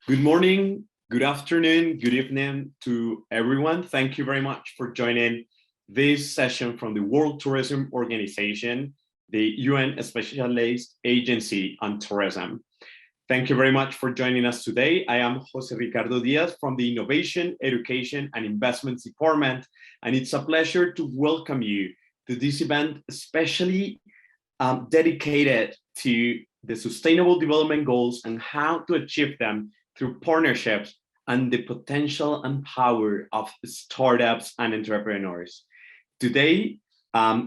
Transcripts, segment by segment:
Good morning, good afternoon, good evening to everyone. Thank you very much for joining this session from the World Tourism Organization, the UN Specialized Agency on Tourism. Thank you very much for joining us today. I am Jose Ricardo Diaz from the Innovation, Education, and Investments Department, and it's a pleasure to welcome you to this event, especially dedicated to the Sustainable Development Goals and how to achieve them through partnerships and the potential and power of startups and entrepreneurs. Today,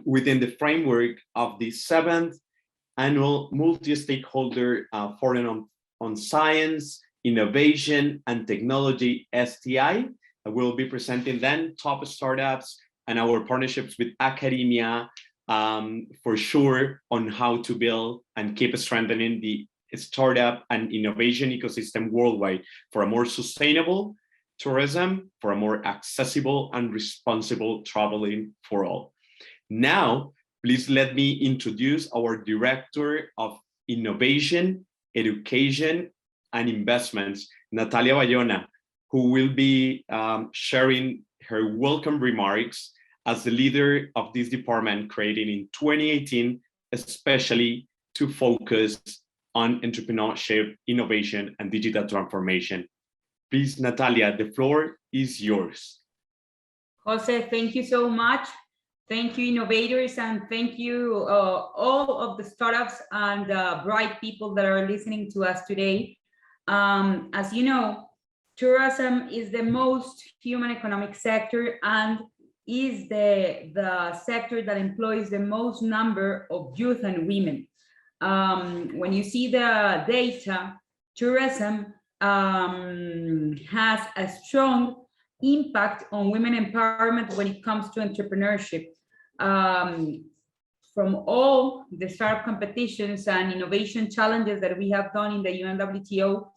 within the framework of the 7th Annual Multi-Stakeholder Forum on Science, Innovation, and Technology, STI, I will be presenting then top startups and our partnerships with academia for sure on how to build and keep strengthening the startup and innovation ecosystem worldwide for a more sustainable tourism, for a more accessible and responsible traveling for all. Now, please let me introduce our Director of Innovation, Education, and Investments, Natalia Bayona, who will be sharing her welcome remarks as the leader of this department created in 2018, especially to focus on entrepreneurship, innovation, and digital transformation. Please, Natalia, the floor is yours. Jose, thank you so much. Thank you, innovators, and thank you all of the startups and bright people that are listening to us today. As you know, tourism is the most human economic sector and is the sector that employs the most number of youth and women. When you see the data, tourism has a strong impact on women empowerment when it comes to entrepreneurship. From all the startup competitions and innovation challenges that we have done in the UNWTO,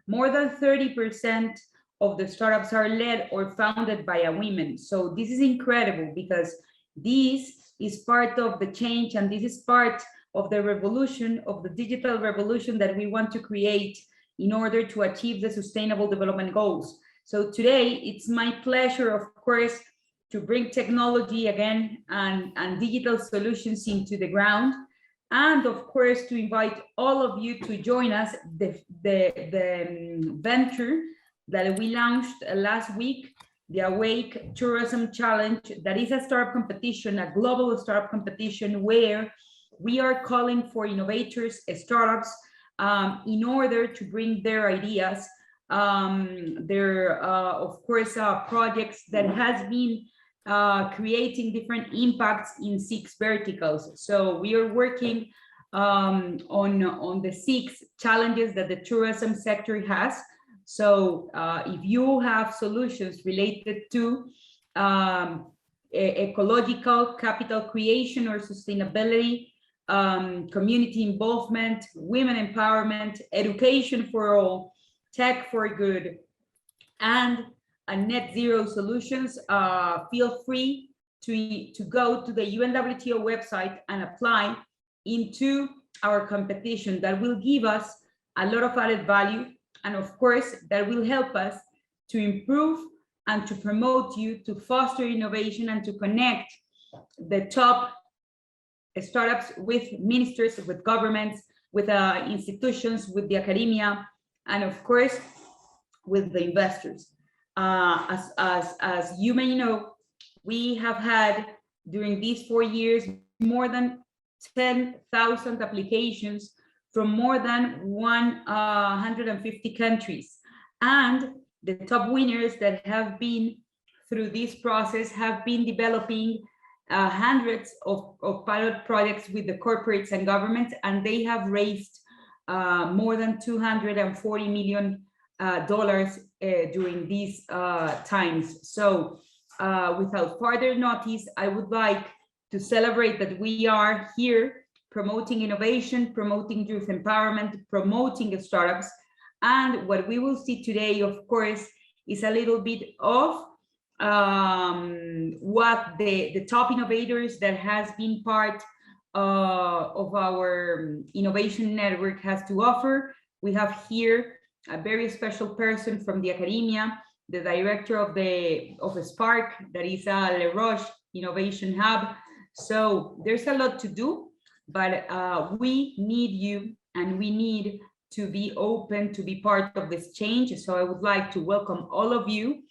more than 30% of the startups are led or founded by a woman. So this is incredible because this is part of the change and this is part of the revolution, of the digital revolution that we want to create in order to achieve the Sustainable Development Goals. So today, it's my pleasure, of course, to bring technology again and digital solutions into the ground. And of course, to invite all of you to join us, the venture that we launched last week, the Awake Tourism Challenge, that is a startup competition, a global startup competition where we are calling for innovators, startups, in order to bring their ideas, of course, projects that has been creating different impacts in 6 verticals. So we are working on the 6 challenges that the tourism sector has. So if you have solutions related to ecological capital creation or sustainability, community involvement, women empowerment, education for all, tech for good, and net zero solutions, feel free to go to the UNWTO website and apply into our competition. That will give us a lot of added value, and of course that will help us to improve and to promote you, to foster innovation and to connect the top startups with ministers, with governments, with institutions, with the academia, and of course with the investors. As you may know, we have had during these 4 years more than 10,000 applications from more than 150 countries, and the top winners that have been through this process have been developing hundreds of pilot projects with the corporates and governments, and they have raised more than $240 million during these times. So without further notice, I would like to celebrate that we are here promoting innovation, promoting youth empowerment, promoting startups. And what we will see today, of course, is a little bit of what the top innovators that has been part of our innovation network has to offer. We have here a very special person from the academia, the director of Spark, that is a Le Roche Innovation Hub. So there's a lot to do, but we need you, and we need to be open to be part of this change. So I would like to welcome all of you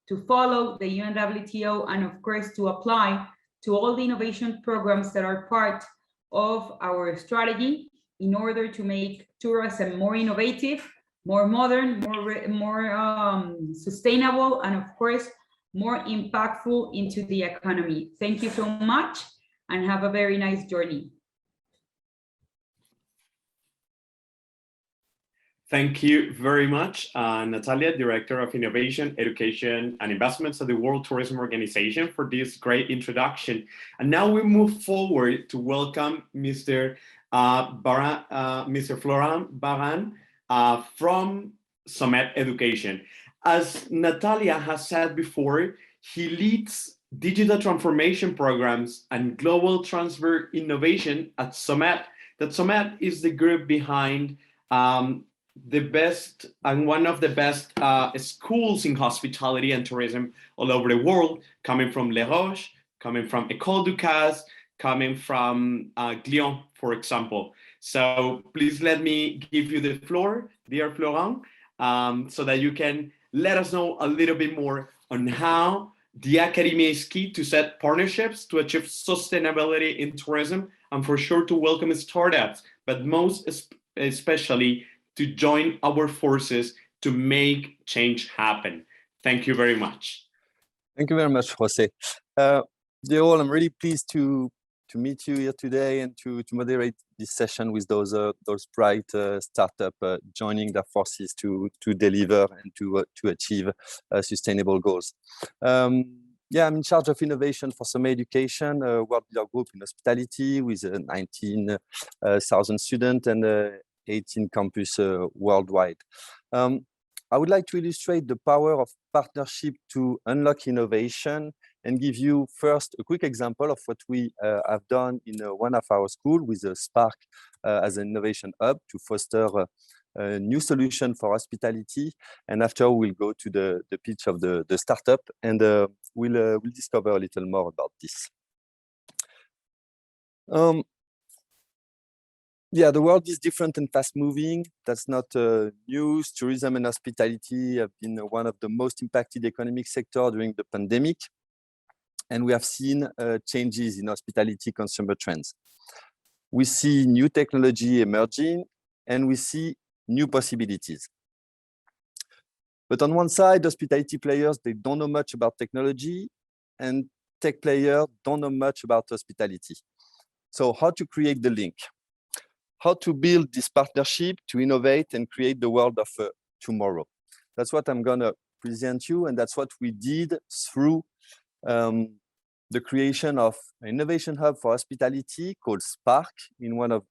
to follow the UNWTO, and of course to apply to all the innovation programs that are part of our strategy in order to make tourism more innovative, more modern, more sustainable, and of course, more impactful into the economy. Thank you so much, and have a very nice journey. Thank you very much, Natalia, Director of Innovation, Education, and Investments at the World Tourism Organization, for this great introduction. And now we move forward to welcome Mr. Florent Baran from Summit Education. As Natalia has said before, he leads digital transformation programs and global transfer innovation at Summit. That Summit is the group behind the best and one of the best schools in hospitality and tourism all over the world, coming from Les Roches, coming from École du Caz, coming from Lyon, for example. So please let me give you the floor, dear Florent, so that you can let us know a little bit more on how the academia is key to set partnerships to achieve sustainability in tourism, and for sure to welcome startups, but most especially to join our forces to make change happen. Thank you very much. Thank you very much, Jose. Dear all, I'm really pleased to meet you here today and to moderate this session with those bright startups joining their forces to deliver and to achieve sustainable goals. Yeah, I'm in charge of innovation for Summit Education, a world leader group in hospitality with 19,000 students and 18 campuses worldwide. I would like to illustrate the power of partnership to unlock innovation and give you first a quick example of what we have done in one of our schools with Spark as an innovation hub to foster a new solution for hospitality. And after we'll go to the pitch of the startup, and we'll discover a little more about this. Yeah, the world is different and fast moving. That's not news. Tourism and hospitality have been one of the most impacted economic sectors during the pandemic. And we have seen changes in hospitality consumer trends. We see new technology emerging, and we see new possibilities. But on one side, hospitality players, they don't know much about technology, and tech players don't know much about hospitality. So how to create the link? How to build this partnership to innovate and create the world of tomorrow? That's what I'm gonna present you, and that's what we did through the creation of an innovation hub for hospitality called Spark in one of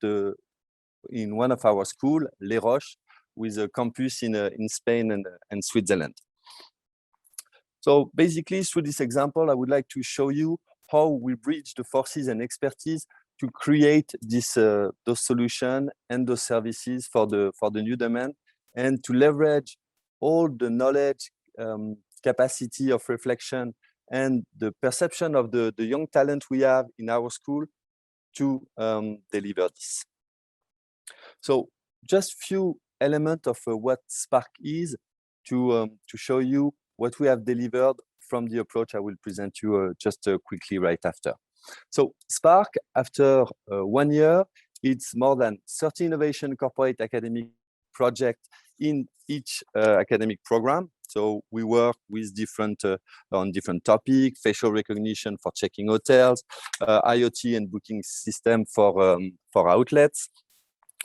our schools, Les Roches, with a campus in Spain and Switzerland. So basically, through this example, I would like to show you how we bridge the forces and expertise to create those solutions and those services for the new demand, and to leverage all the knowledge, capacity of reflection, and the perception of the young talent we have in our school to deliver this. So just few elements of what Spark is to show you what we have delivered from the approach I will present you just quickly right after. So Spark, after 1 year, it's more than 30 innovation corporate academic projects in each academic program. So we work with on different topics: facial recognition for checking hotels, IoT and booking system for outlets,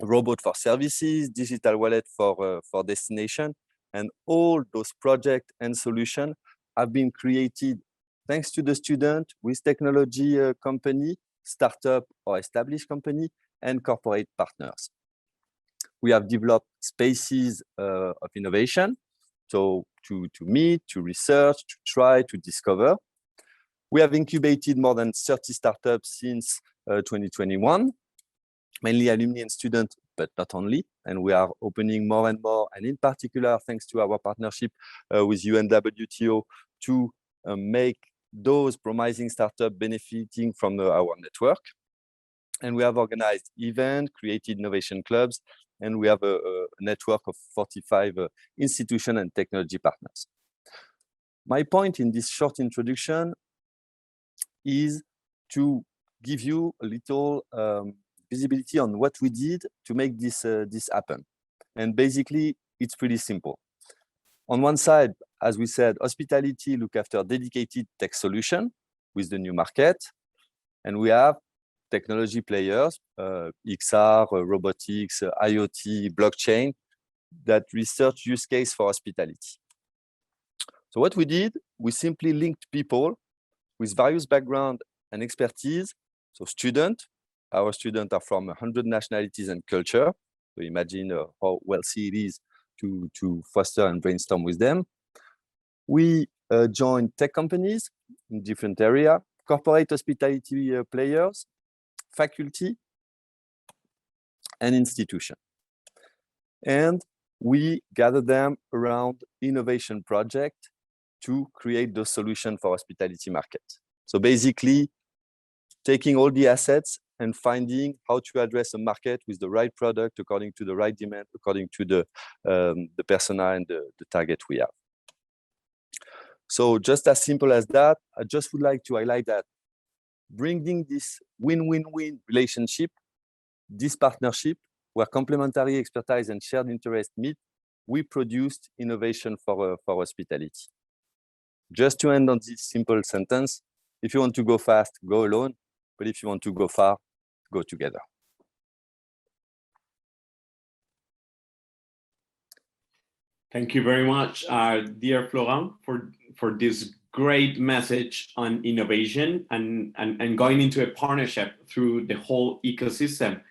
robot for services, digital wallet for destination, and all those projects and solutions have been created thanks to the student with technology company, startup or established company, and corporate partners. We have developed spaces of innovation, so to meet, to research, to try, to discover. We have incubated more than 30 startups since 2021, mainly alumni and students but not only. And we are opening more and more, and in particular, thanks to our partnership with UNWTO, to make those promising startups benefiting from our network. And we have organized events, created innovation clubs, and we have a network of 45 institutions and technology partners. My point in this short introduction is to give you a little visibility on what we did to make this happen. And basically, it's pretty simple. On one side, as we said, hospitality look after dedicated tech solution with the new market. And we have technology players, XR, robotics, IoT, blockchain, that research use case for hospitality. So what we did, we simply linked people with various background and expertise. So our students are from 100 nationalities and culture. So imagine how wealthy it is to foster and brainstorm with them. We joined tech companies in different areas, corporate hospitality players, faculty, and institution. And we gather them around innovation project to create the solution for hospitality market. So basically, taking all the assets and finding how to address a market with the right product according to the right demand, according to the persona and the target we have. So just as simple as that, I just would like to highlight that bringing this win-win-win relationship, this partnership, where complementary expertise and shared interest meet, we produced innovation for hospitality. Just to end on this simple sentence, if you want to go fast, go alone. But if you want to go far, go together. Thank you very much, dear Florent, for this great message on innovation and going into a partnership through the whole ecosystem.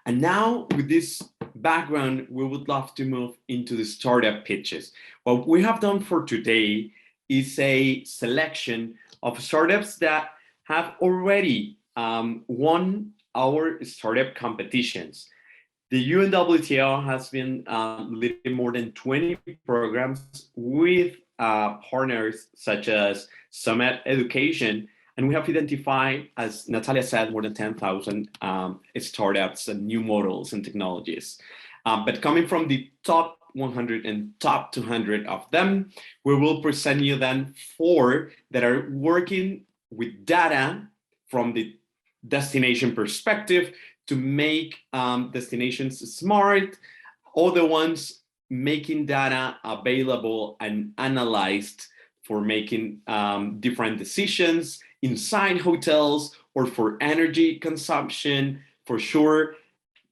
And now with this background, we would love to move into the startup pitches. What we have done for today is a selection of startups that have already won our startup competitions. The UNWTO has been leading more than 20 programs with partners such as Summit Education, and we have identified, as Natalia said, more than 10,000 startups and new models and technologies. But coming from the top 100 and top 200 of them, we will present you then 4 that are working with data from the destination perspective to make destinations smart, other ones making data available and analyzed for making different decisions inside hotels or for energy consumption, for sure,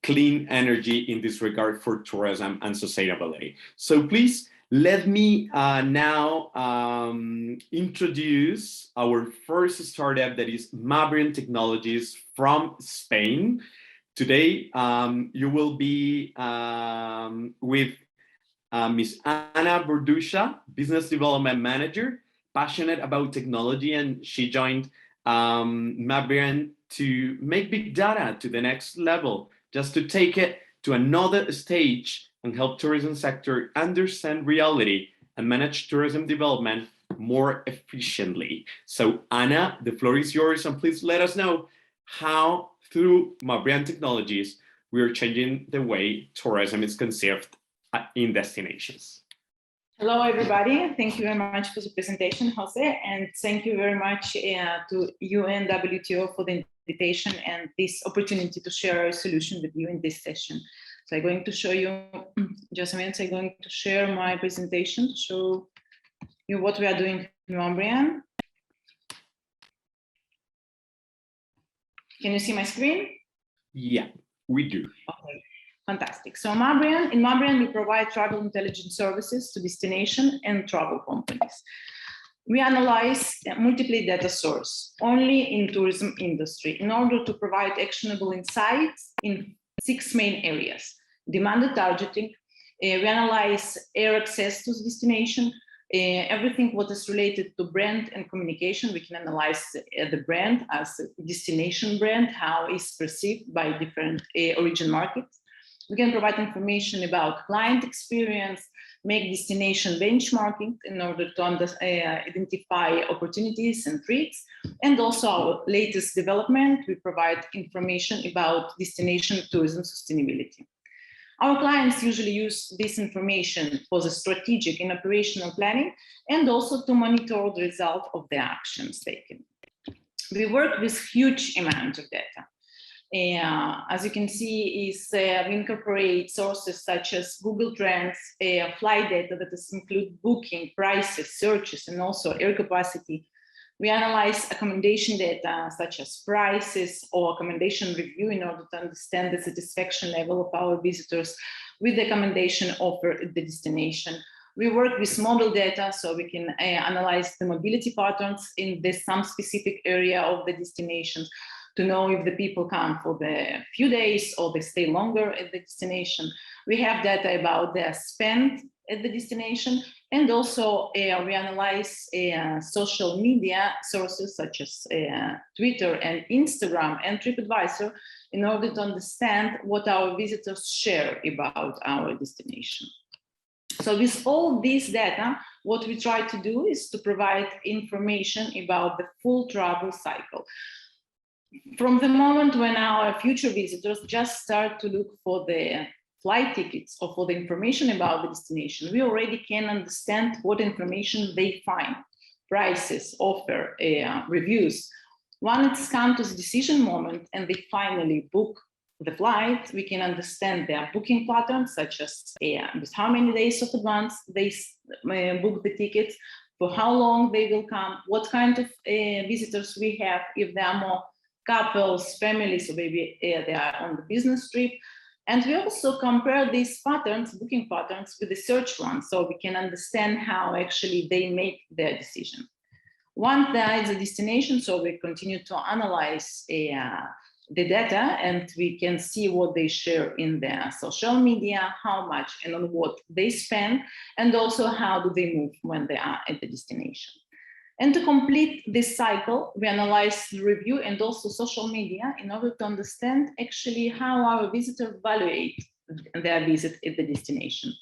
clean energy in this regard for tourism and sustainability. So please let me now introduce our first startup, that is Mabryan Technologies from Spain. Today, you will be with Ms. Ana Bordusha, Business Development Manager, passionate about technology, and she joined Mabryan to make big data to the next level, just to take it to another stage and help tourism sector understand reality and manage tourism development more efficiently. So Ana, the floor is yours, and please let us know how through Mabryan Technologies we are changing the way tourism is conceived in destinations. Hello, everybody. Thank you very much for the presentation, Jose, and thank you very much to UNWTO for the invitation and this opportunity to share our solution with you in this session. So I'm going to show you, just a minute, I'm going to share my presentation to show you what we are doing in Mabryan. Can you see my screen? Yeah, we do. Okay, fantastic. So in Mabryan, we provide travel intelligence services to destination and travel companies. We analyze multiple data sources only in tourism industry in order to provide actionable insights in 6 main areas. Demand and targeting, we analyze air access to the destination, everything what is related to brand and communication. We can analyze the brand as a destination brand, how it's perceived by different origin markets. We can provide information about client experience, make destination benchmarking in order to identify opportunities and threats. And also our latest development, we provide information about destination tourism sustainability. Our clients usually use this information for the strategic and operational planning and also to monitor the result of the actions taken. We work with huge amount of data. As you can see, we incorporate sources such as Google Trends, flight data that include booking, prices, searches, and also air capacity. We analyze accommodation data such as prices or accommodation review in order to understand the satisfaction level of our visitors with the accommodation offered at the destination. We work with model data so we can analyze the mobility patterns in some specific area of the destination to know if the people come for the few days or they stay longer at the destination. We have data about their spend at the destination, and also we analyze social media sources such as Twitter and Instagram and TripAdvisor in order to understand what our visitors share about our destination. So with all this data, what we try to do is to provide information about the full travel cycle. From the moment when our future visitors just start to look for the flight tickets or for the information about the destination, we already can understand what information they find, prices, offer, reviews. Once it's come to the decision moment and they finally book the flight, we can understand their booking patterns, such as with how many days of advance they book the tickets, for how long they will come, what kind of visitors we have, if there are more couples, families, or maybe they are on the business trip. And we also compare these patterns, booking patterns, with the search ones, so we can understand how actually they make their decision. Once there is a destination, so we continue to analyze the data, and we can see what they share in their social media, how much and on what they spend, and also how do they move when they are at the destination. And to complete this cycle, we analyze the review and also social media in order to understand actually how our visitors evaluate their visit at the destination.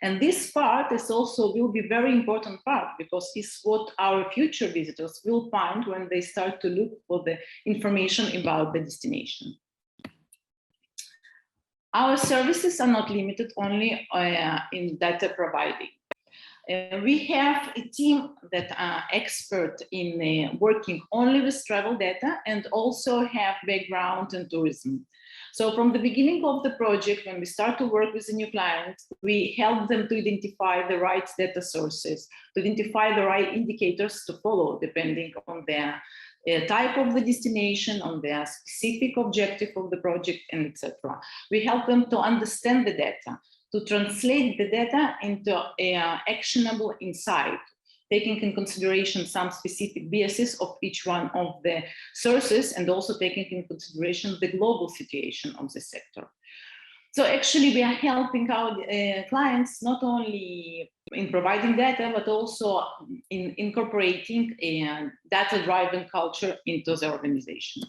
And this part is also will be very important part, because it's what our future visitors will find when they start to look for the information about the destination. Our services are not limited only in data providing. We have a team that are expert in working only with travel data and also have background in tourism. So from the beginning of the project, when we start to work with a new client, we help them to identify the right data sources, to identify the right indicators to follow, depending on their type of the destination, on their specific objective of the project, and etc. We help them to understand the data, to translate the data into actionable insight, taking in consideration some specific biases of each one of the sources, and also taking in consideration the global situation of the sector. So actually we are helping our clients not only in providing data, but also in incorporating a data-driven culture into the organization.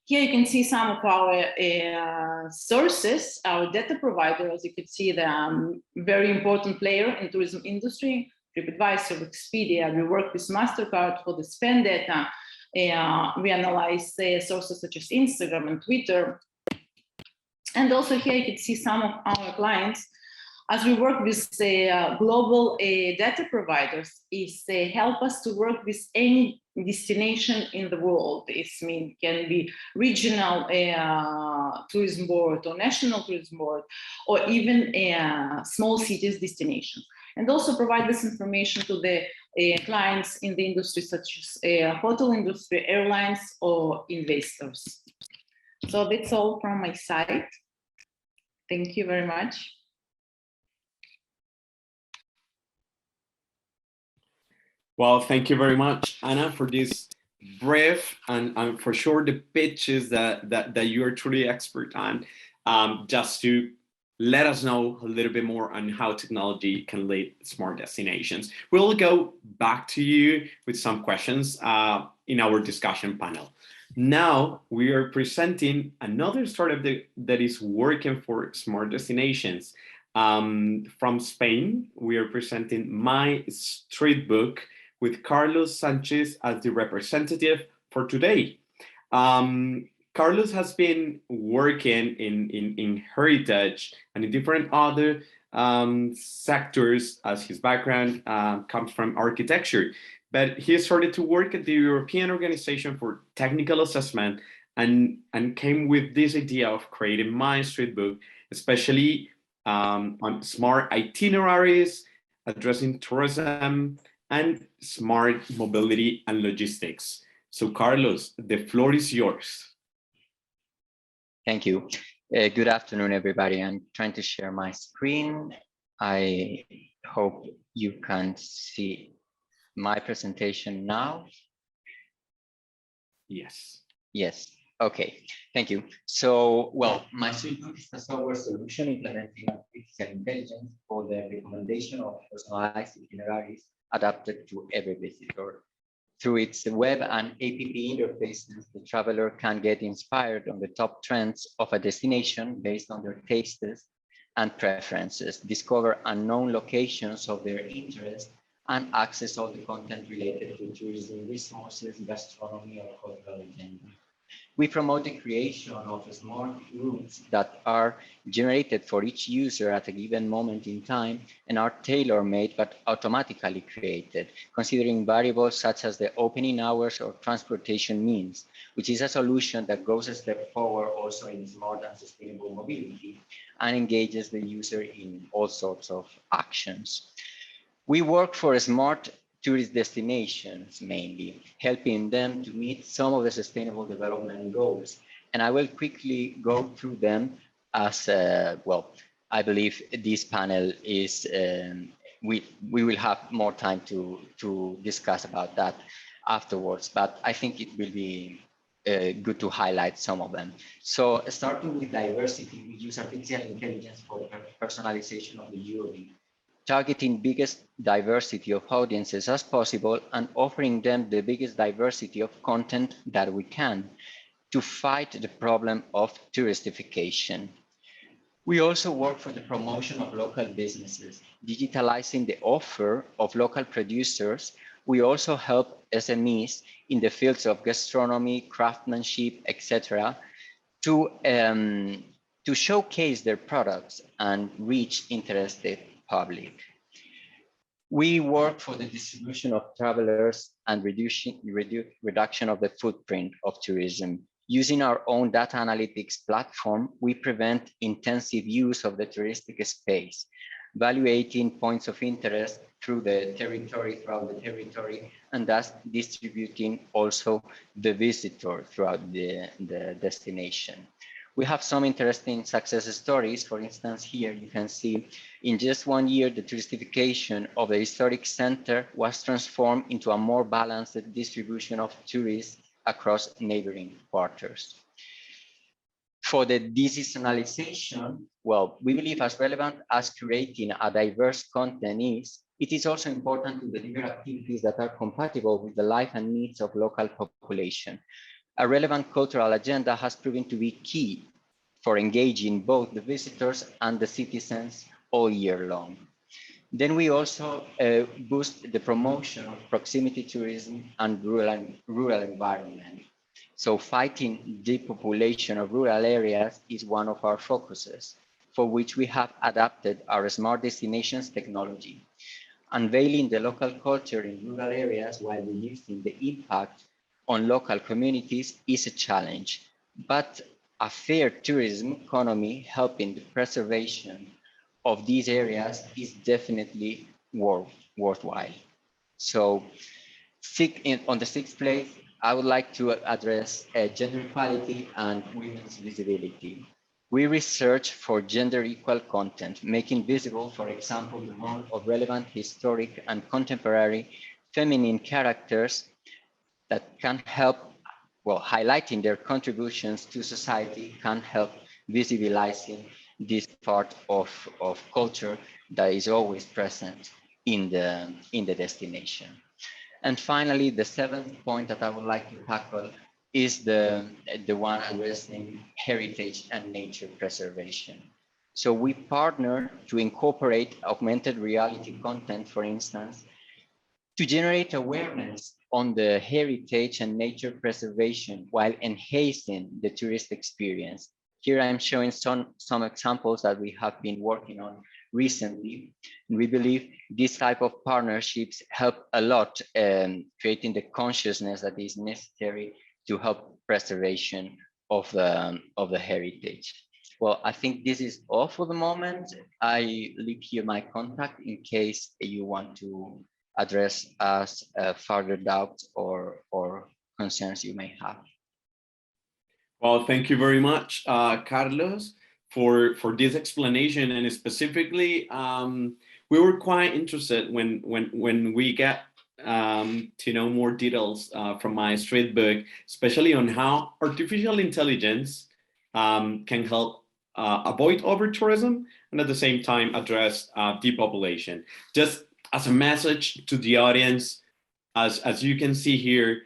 Here you can see some of our sources, our data provider. As you can see, they are very important player in tourism industry. TripAdvisor, Expedia, we work with MasterCard for the spend data. We analyze sources such as Instagram and Twitter. And also here you can see some of our clients. As we work with global data providers, they help us to work with any destination in the world. It can be regional tourism board or national tourism board, or even small cities destination. And also provide this information to the clients in the industry, such as hotel industry, airlines, or investors. So that's all from my side. Thank you very much. Well, thank you very much, Anna, for this brief and for sure the pitches that you are truly expert on, just to let us know a little bit more on how technology can lead smart destinations. We'll go back to you with some questions in our discussion panel. Now we are presenting another startup that is working for smart destinations. From Spain, we are presenting My Street Book with Carlos Sanchez as the representative for today. Carlos has been working in heritage and in different other sectors, as his background comes from architecture. But he started to work at the European Organization for Technical Assessment and came with this idea of creating My Street Book, especially on smart itineraries, addressing tourism, and smart mobility and logistics. So Carlos, the floor is yours. Thank you. Good afternoon, everybody. I'm trying to share my screen. I hope you can see my presentation now. Yes. Yes. Okay. Thank you. So, well, My Street Book is a software solution implementing artificial intelligence for the recommendation of personalized itineraries adapted to every visitor. Through its web and app interfaces, the traveler can get inspired on the top trends of a destination based on their tastes and preferences, discover unknown locations of their interest, and access all the content related to tourism resources, gastronomy, or cultural agenda. We promote the creation of smart routes that are generated for each user at a given moment in time and are tailor-made but automatically created, considering variables such as the opening hours or transportation means, which is a solution that goes a step forward also in smart and sustainable mobility and engages the user in all sorts of actions. We work for smart tourist destinations mainly, helping them to meet some of the sustainable development goals. And I will quickly go through them as, well, I believe this panel is, we will have more time to discuss about that afterwards, but I think it will be good to highlight some of them. So starting with diversity, we use artificial intelligence for personalization of the journey, targeting biggest diversity of audiences as possible and offering them the biggest diversity of content that we can to fight the problem of touristification. We also work for the promotion of local businesses, digitalizing the offer of local producers. We also help SMEs in the fields of gastronomy, craftsmanship, etc., to showcase their products and reach interested public. We work for the distribution of travelers and reduction of the footprint of tourism. Using our own data analytics platform, we prevent intensive use of the touristic space, evaluating points of interest throughout the territory, and thus distributing also the visitor throughout the destination. We have some interesting success stories. For instance, here you can see in just 1 year, the touristification of the historic center was transformed into a more balanced distribution of tourists across neighboring quarters. For the deseasonalization, well, we believe as relevant as curating a diverse content is, it is also important to deliver activities that are compatible with the life and needs of local population. A relevant cultural agenda has proven to be key for engaging both the visitors and the citizens all year long. Then we also boost the promotion of proximity tourism and rural environment. So fighting depopulation of rural areas is one of our focuses, for which we have adapted our smart destinations technology. Unveiling the local culture in rural areas while reducing the impact on local communities is a challenge, but a fair tourism economy helping the preservation of these areas is definitely worthwhile. So on the sixth place, I would like to address gender equality and women's visibility. We research for gender equal content, making visible, for example, the role of relevant historic and contemporary feminine characters that can help, well, highlighting their contributions to society can help visibilizing this part of culture that is always present in the destination. And finally, the seventh point that I would like to tackle is the one addressing heritage and nature preservation. So we partner to incorporate augmented reality content, for instance, to generate awareness on the heritage and nature preservation while enhancing the tourist experience. Here I'm showing some examples that we have been working on recently. We believe this type of partnerships help a lot creating the consciousness that is necessary to help preservation of the heritage. Well, I think this is all for the moment. I leave here my contact in case you want to address us further doubts or concerns you may have. Well, thank you very much, Carlos, for this explanation. And specifically, we were quite interested when we get to know more details from my street book, especially on how artificial intelligence can help avoid over-tourism and at the same time address depopulation. Just as a message to the audience, as you can see here,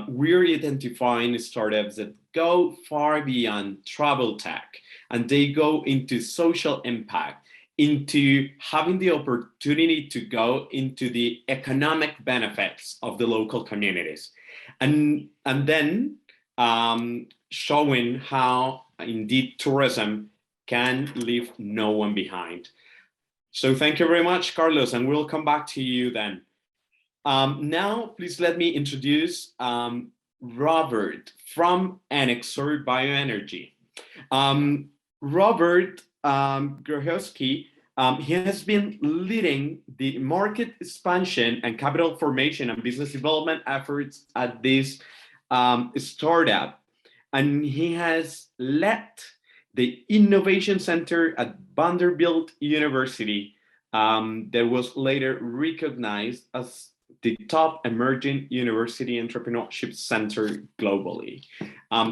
we're identifying startups that go far beyond travel tech, and they go into social impact, into having the opportunity to go into the economic benefits of the local communities, and then showing how indeed tourism can leave no one behind. So thank you very much, Carlos, and we'll come back to you then. Now, please let me introduce Robert from Enexor Bioenergy. Robert Grochowski, he has been leading the market expansion and capital formation and business development efforts at this startup. And he has led the Innovation Center at Vanderbilt University that was later recognized as the top emerging university entrepreneurship center globally.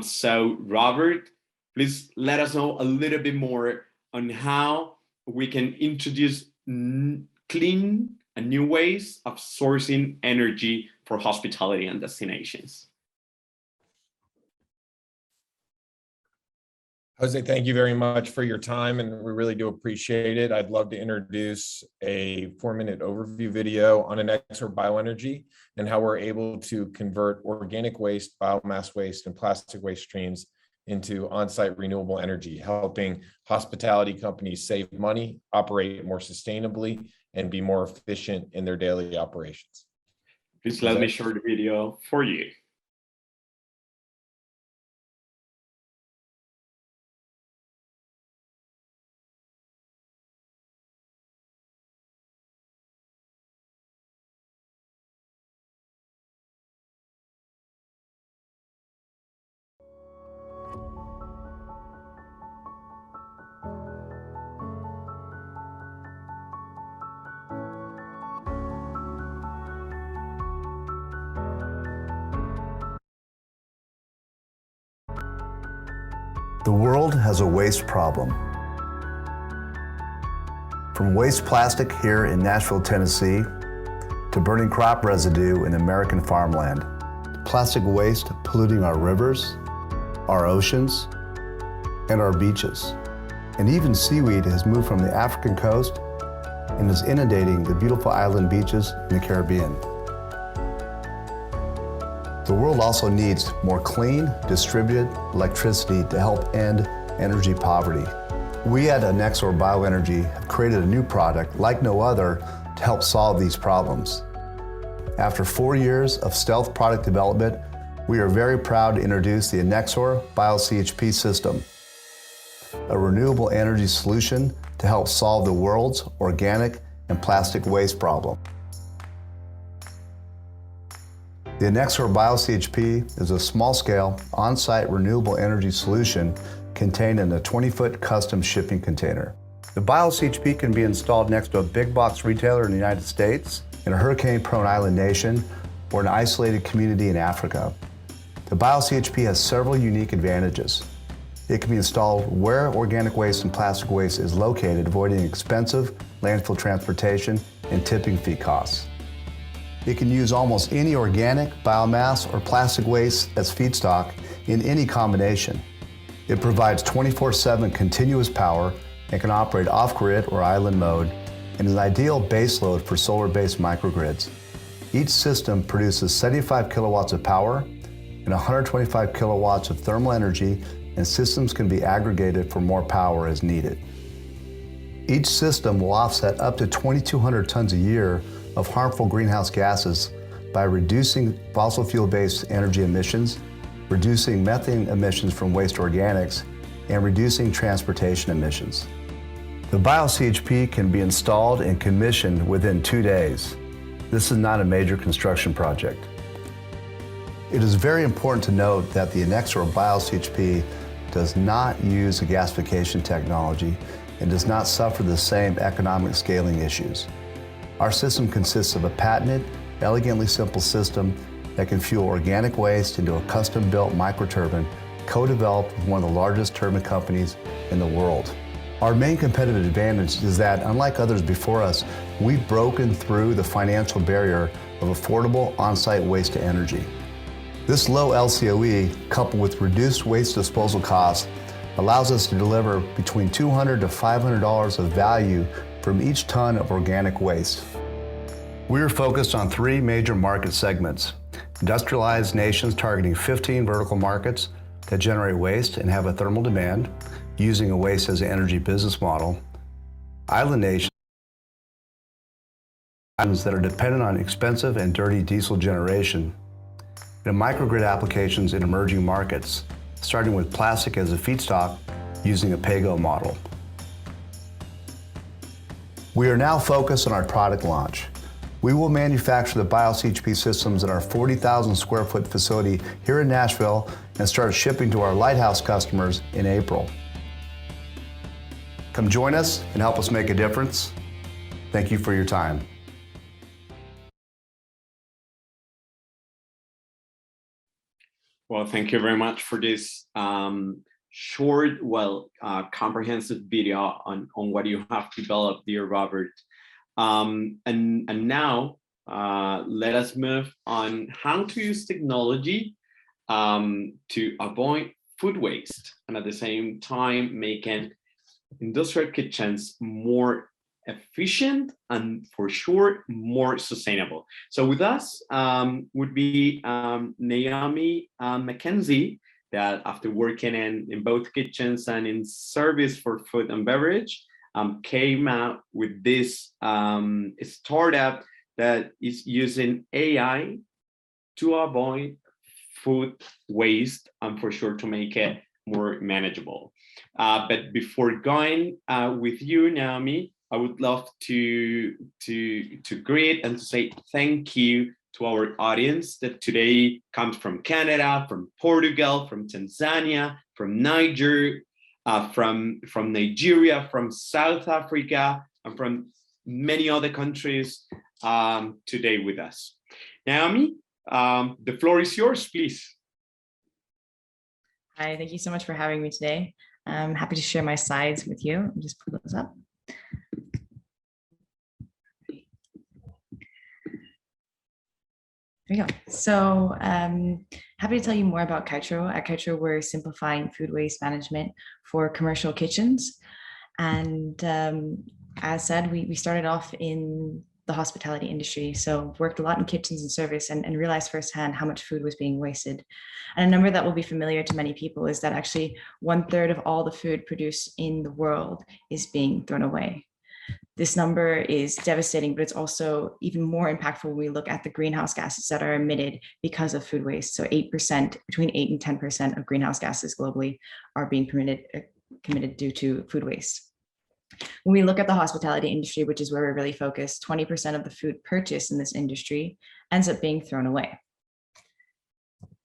So Robert, please let us know a little bit more on how we can introduce clean and new ways of sourcing energy for hospitality and destinations. Jose, thank you very much for your time, and we really do appreciate it. I'd love to introduce a 4-minute overview video on Enexor Bioenergy and how we're able to convert organic waste, biomass waste, and plastic waste streams into on-site renewable energy, helping hospitality companies save money, operate more sustainably, and be more efficient in their daily operations. Please let me share the video for you. The world has a waste problem. From waste plastic here in Nashville, Tennessee, to burning crop residue in American farmland. Plastic waste polluting our rivers, our oceans, and our beaches. And even seaweed has moved from the African coast and is inundating the beautiful island beaches in the Caribbean. The world also needs more clean, distributed electricity to help end energy poverty. We at Enexor Bioenergy have created a new product like no other to help solve these problems. After 4 years of stealth product development, we are very proud to introduce the Enexor BioCHP system, a renewable energy solution to help solve the world's organic and plastic waste problem. The Enexor BioCHP is a small-scale, on-site renewable energy solution contained in a 20-foot custom shipping container. The BioCHP can be installed next to a big box retailer in the United States, in a hurricane-prone island nation, or an isolated community in Africa. The BioCHP has several unique advantages. It can be installed where organic waste and plastic waste is located, avoiding expensive landfill transportation and tipping fee costs. It can use almost any organic, biomass, or plastic waste as feedstock in any combination. It provides 24/7 continuous power and can operate off-grid or island mode, and is an ideal base load for solar-based microgrids. Each system produces 75 kilowatts of power and 125 kilowatts of thermal energy, and systems can be aggregated for more power as needed. Each system will offset up to 2,200 tons a year of harmful greenhouse gases by reducing fossil fuel-based energy emissions, reducing methane emissions from waste organics, and reducing transportation emissions. The BioCHP can be installed and commissioned within 2 days. This is not a major construction project. It is very important to note that the Enexor BioCHP does not use a gasification technology and does not suffer the same economic scaling issues. Our system consists of a patented, elegantly simple system that can fuel organic waste into a custom-built microturbine co-developed with one of the largest turbine companies in the world. Our main competitive advantage is that, unlike others before us, we've broken through the financial barrier of affordable on-site waste to energy. This low LCOE, coupled with reduced waste disposal costs, allows us to deliver between $200 to $500 of value from each ton of organic waste. We are focused on 3 major market segments: industrialized nations targeting 15 vertical markets that generate waste and have a thermal demand, using a waste as an energy business model; island nations that are dependent on expensive and dirty diesel generation; and microgrid applications in emerging markets, starting with plastic as a feedstock using a PAYGO model. We are now focused on our product launch. We will manufacture the BioCHP systems in our 40,000 square foot facility here in Nashville and start shipping to our lighthouse customers in April. Come join us and help us make a difference. Thank you for your time. Well, thank you very much for this short, comprehensive video on what you have developed, dear Robert. And now let us move on how to use technology to avoid food waste and at the same time making industrial kitchens more efficient and for sure more sustainable. So with us would be Naomi McKenzie, that after working in both kitchens and in service for food and beverage, came out with this startup that is using AI to avoid food waste and for sure to make it more manageable. But before going with you, Naomi, I would love to greet and to say thank you to our audience that today comes from Canada, from Portugal, from Tanzania, from Niger, from Nigeria, from South Africa, and from many other countries today with us. Naomi, the floor is yours, please. Hi, thank you so much for having me today. I'm happy to share my slides with you. I'll just pull those up. There you go. So happy to tell you more about Kitro. At Kitro, we're simplifying food waste management for commercial kitchens. And as said, we started off in the hospitality industry. So worked a lot in kitchens and service and realized firsthand how much food was being wasted. And a number that will be familiar to many people is that actually 1/3 of all the food produced in the world is being thrown away. This number is devastating, but it's also even more impactful when we look at the greenhouse gases that are emitted because of food waste. So 8%, between 8 and 10% of greenhouse gases globally are being committed due to food waste. When we look at the hospitality industry, which is where we're really focused, 20% of the food purchased in this industry ends up being thrown away.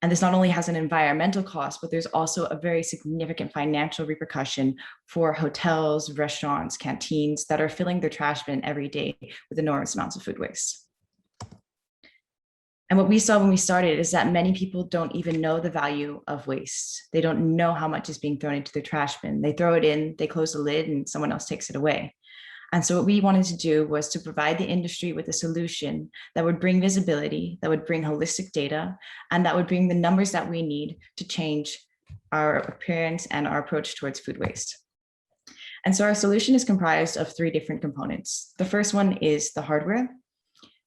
And this not only has an environmental cost, but there's also a very significant financial repercussion for hotels, restaurants, canteens that are filling their trash bin every day with enormous amounts of food waste. And what we saw when we started is that many people don't even know the value of waste. They don't know how much is being thrown into their trash bin. They throw it in, they close the lid, and someone else takes it away. And so what we wanted to do was to provide the industry with a solution that would bring visibility, that would bring holistic data, and that would bring the numbers that we need to change our appearance and our approach towards food waste. And so our solution is comprised of 3 different components. The first one is the hardware.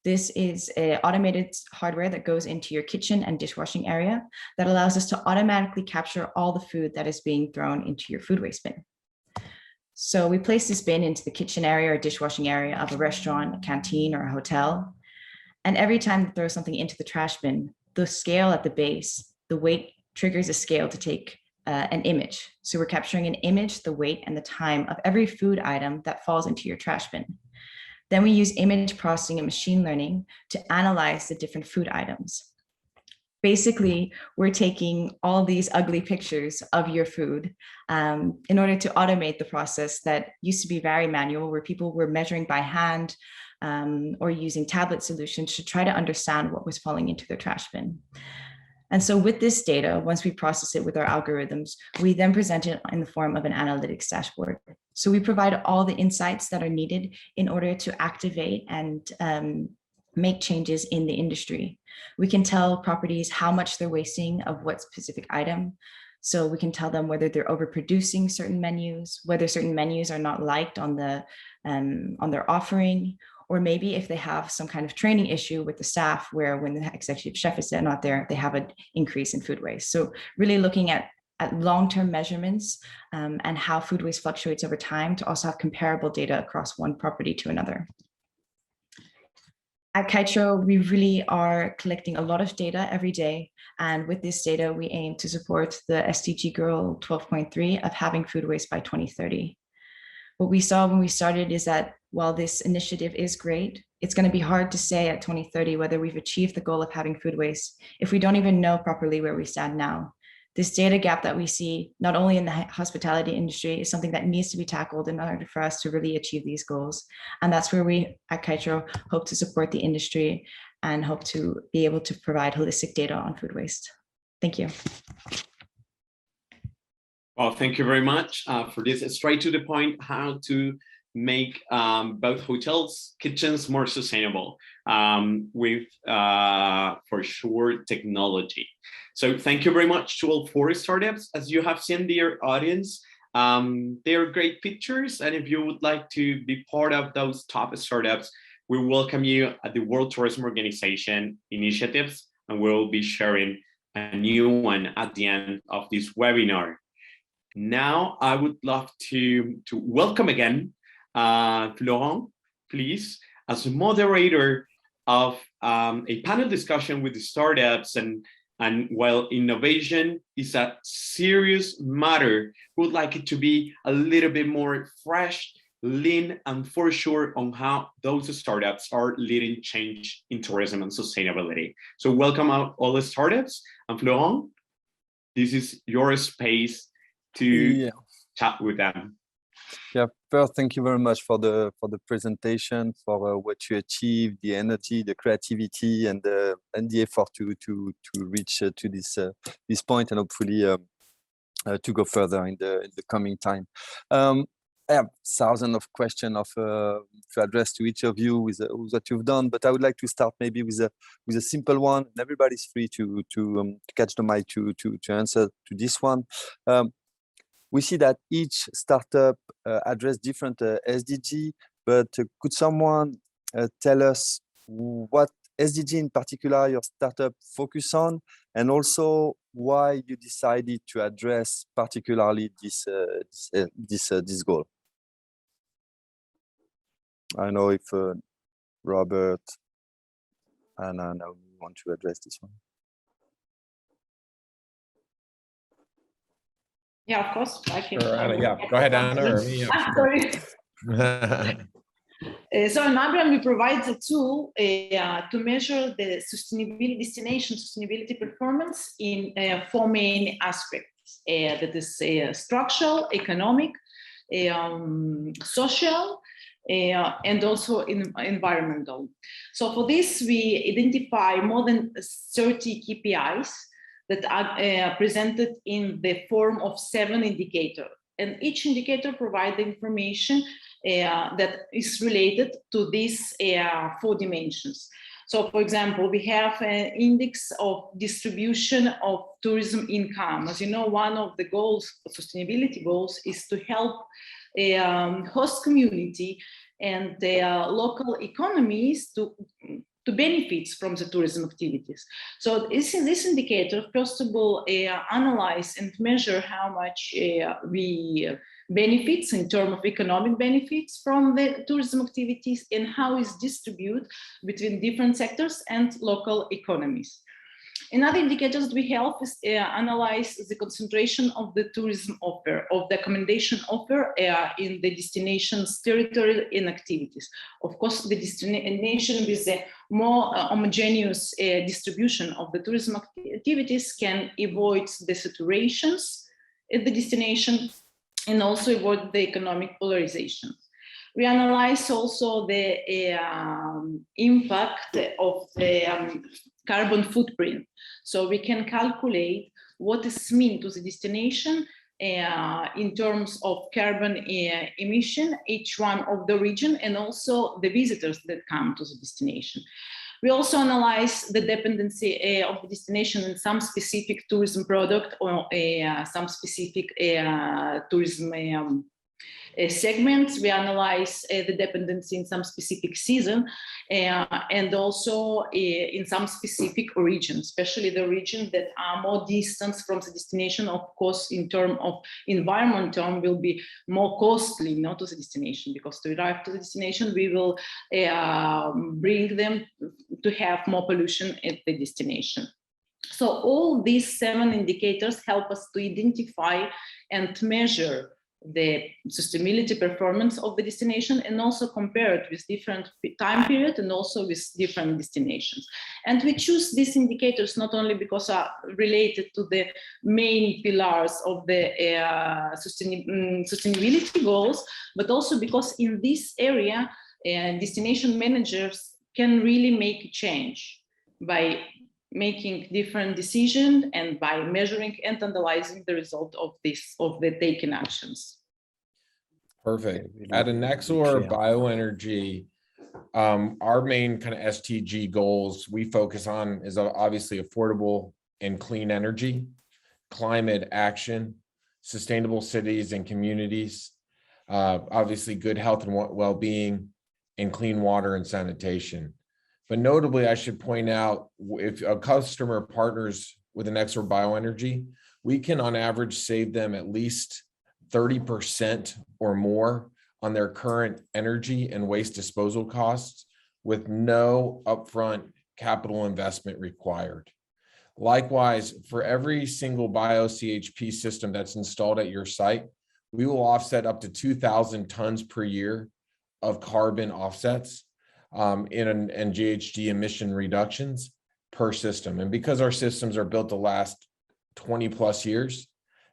This is an automated hardware that goes into your kitchen and dishwashing area that allows us to automatically capture all the food that is being thrown into your food waste bin. So we place this bin into the kitchen area or dishwashing area of a restaurant, a canteen, or a hotel. And every time you throw something into the trash bin, the scale at the base, the weight triggers a scale to take an image. So we're capturing an image, the weight, and the time of every food item that falls into your trash bin. Then we use image processing and machine learning to analyze the different food items. Basically, we're taking all these ugly pictures of your food in order to automate the process that used to be very manual, where people were measuring by hand or using tablet solutions to try to understand what was falling into their trash bin. And so with this data, once we process it with our algorithms, we then present it in the form of an analytics dashboard. So we provide all the insights that are needed in order to activate and make changes in the industry. We can tell properties how much they're wasting of what specific item. So we can tell them whether they're overproducing certain menus, whether certain menus are not liked on their offering, or maybe if they have some kind of training issue with the staff where when the executive chef is not there, they have an increase in food waste. So really looking at long-term measurements and how food waste fluctuates over time to also have comparable data across one property to another. At Kitro, we really are collecting a lot of data every day. And with this data, we aim to support the SDG goal 12.3 of having food waste by 2030. What we saw when we started is that while this initiative is great, it's going to be hard to say at 2030 whether we've achieved the goal of having food waste if we don't even know properly where we stand now. This data gap that we see, not only in the hospitality industry, is something that needs to be tackled in order for us to really achieve these goals. And that's where we at Kitro hope to support the industry and hope to be able to provide holistic data on food waste. Thank you. Well, thank you very much for this straight to the point, how to make both hotels, kitchens more sustainable with, for sure, technology. So thank you very much to all 4 startups. As you have seen, dear audience, they are great pictures. And if you would like to be part of those top startups, we welcome you at the World Tourism Organization initiatives, and we'll be sharing a new one at the end of this webinar. Now, I would love to welcome again Florent, please, as a moderator of a panel discussion with the startups. And while innovation is a serious matter, we would like it to be a little bit more fresh, lean, and for sure on how those startups are leading change in tourism and sustainability. So welcome all the startups. And Florent, this is your space to chat with them. Yeah, first, thank you very much for the presentation, for what you achieved, the energy, the creativity, and the effort to reach to this point, and hopefully to go further in the coming time. I have thousands of questions to address to each of you with what you've done, but I would like to start maybe with a simple one, and everybody's free to catch the mic to answer to this one. We see that each startup address different SDG, but could someone tell us what SDG in particular your startup focus on, and also why you decided to address particularly this goal? I know if Robert and Anna want to address this one. Yeah, of course. I can. Sure, Anna, yeah, go ahead, Anna. Or me. Sorry. So in Mabryan, we provide a tool to measure the destination sustainability performance in 4 main aspects. That is structural, economic, social, and also environmental. So for this, we identify more than 30 KPIs that are presented in the form of 7 indicators. And each indicator provides the information that is related to these 4 dimensions. So, for example, we have an index of distribution of tourism income. As you know, one of the goals, sustainability goals, is to help host community and local economies to benefit from the tourism activities. So this indicator, first of all, analyze and measure how much we benefits in terms of economic benefits from the tourism activities and how it's distributed between different sectors and local economies. Another indicators that we help is analyze the concentration of the tourism offer, of the accommodation offer in the destination's territory and activities. Of course, the destination with a more homogeneous distribution of the tourism activities can avoid the saturations at the destination and also avoid the economic polarization. We analyze also the impact of the carbon footprint. So we can calculate what is mean to the destination in terms of carbon emission, each one of the region, and also the visitors that come to the destination. We also analyze the dependency of the destination in some specific tourism product or some specific tourism segments. We analyze the dependency in some specific season and also in some specific regions, especially the regions that are more distant from the destination. Of course, in terms of environment term, will be more costly, not to the destination, because to arrive to the destination, we will bring them to have more pollution at the destination. So all these 7 indicators help us to identify and measure the sustainability performance of the destination and also compare it with different time period and also with different destinations. And we choose these indicators not only because are related to the main pillars of the sustainability goals, but also because in this area, destination managers can really make a change by making different decisions and by measuring and analyzing the result of the taken actions. Perfect. At Annexor Bioenergy, our main kind of SDG goals we focus on is obviously affordable and clean energy, climate action, sustainable cities and communities, obviously good health and well-being, and clean water and sanitation. But notably, I should point out, if a customer partners with Annexor Bioenergy, we can on average save them at least 30% or more on their current energy and waste disposal costs with no upfront capital investment required. Likewise, for every single bio-CHP system that's installed at your site, we will offset up to 2,000 tons per year of carbon offsets and GHG emission reductions per system. And because our systems are built to last 20 plus years,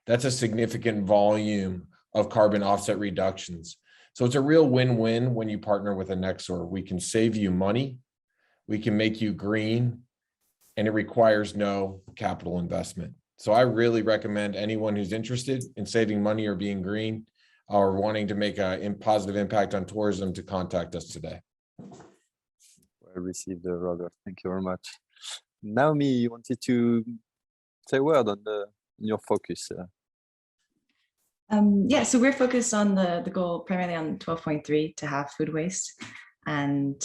that's a significant volume of carbon offset reductions. So it's a real win-win when you partner with Annexor. We can save you money, we can make you green, and it requires no capital investment. So I really recommend anyone who's interested in saving money or being green or wanting to make a positive impact on tourism to contact us today. I received Robert. Thank you very much. Naomi, you wanted to say a word on your focus. Yeah, so we're focused on the goal primarily on 12.3 to have food waste. And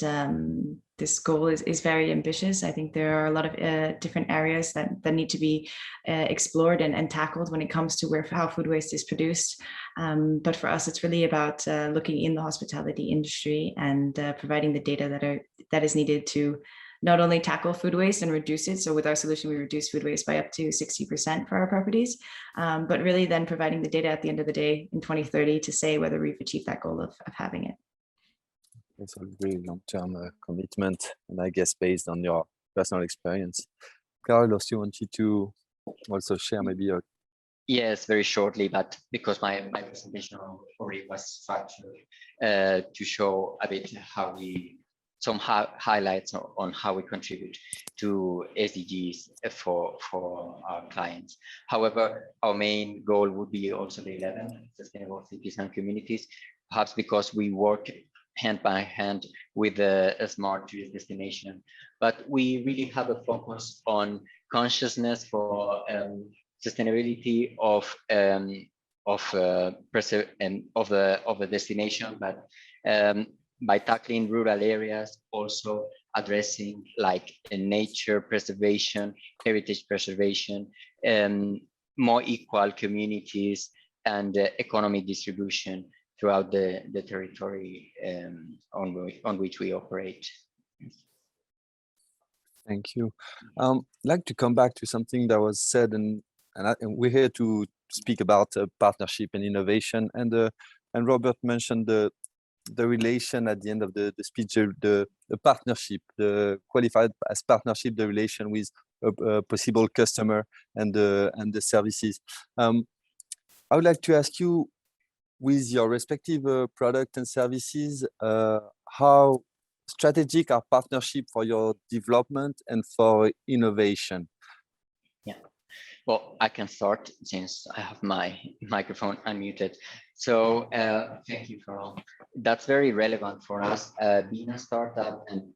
this goal is very ambitious. I think there are a lot of different areas that need to be explored and tackled when it comes to how food waste is produced. But for us, it's really about looking in the hospitality industry and providing the data that is needed to not only tackle food waste and reduce it. So with our solution, we reduce food waste by up to 60% for our properties, but really then providing the data at the end of the day in 2030 to say whether we've achieved that goal of having it. It's a really long-term commitment, and I guess based on your personal experience. Carlos, you wanted to also share maybe a... Yes, very shortly, but because my presentation already was structured to show a bit how some highlights on how we contribute to SDGs for our clients. However, our main goal would be also the 11, sustainable cities and communities. perhaps because we work hand by hand with a smart tourist destination. But we really have a focus on consciousness for sustainability of the destination, but by tackling rural areas, also addressing like nature preservation, heritage preservation, more equal communities, and economic distribution throughout the territory on which we operate. Thank you. I'd like to come back to something that was said, and we're here to speak about partnership and innovation. And Robert mentioned the relation at the end of the speech, the partnership, the qualified as partnership, the relation with a possible customer and the services. I would like to ask you, with your respective product and services, how strategic are partnership for your development and for innovation? Yeah, well, I can start since I have my microphone unmuted. So thank you, Carol. That's very relevant for us, being a startup and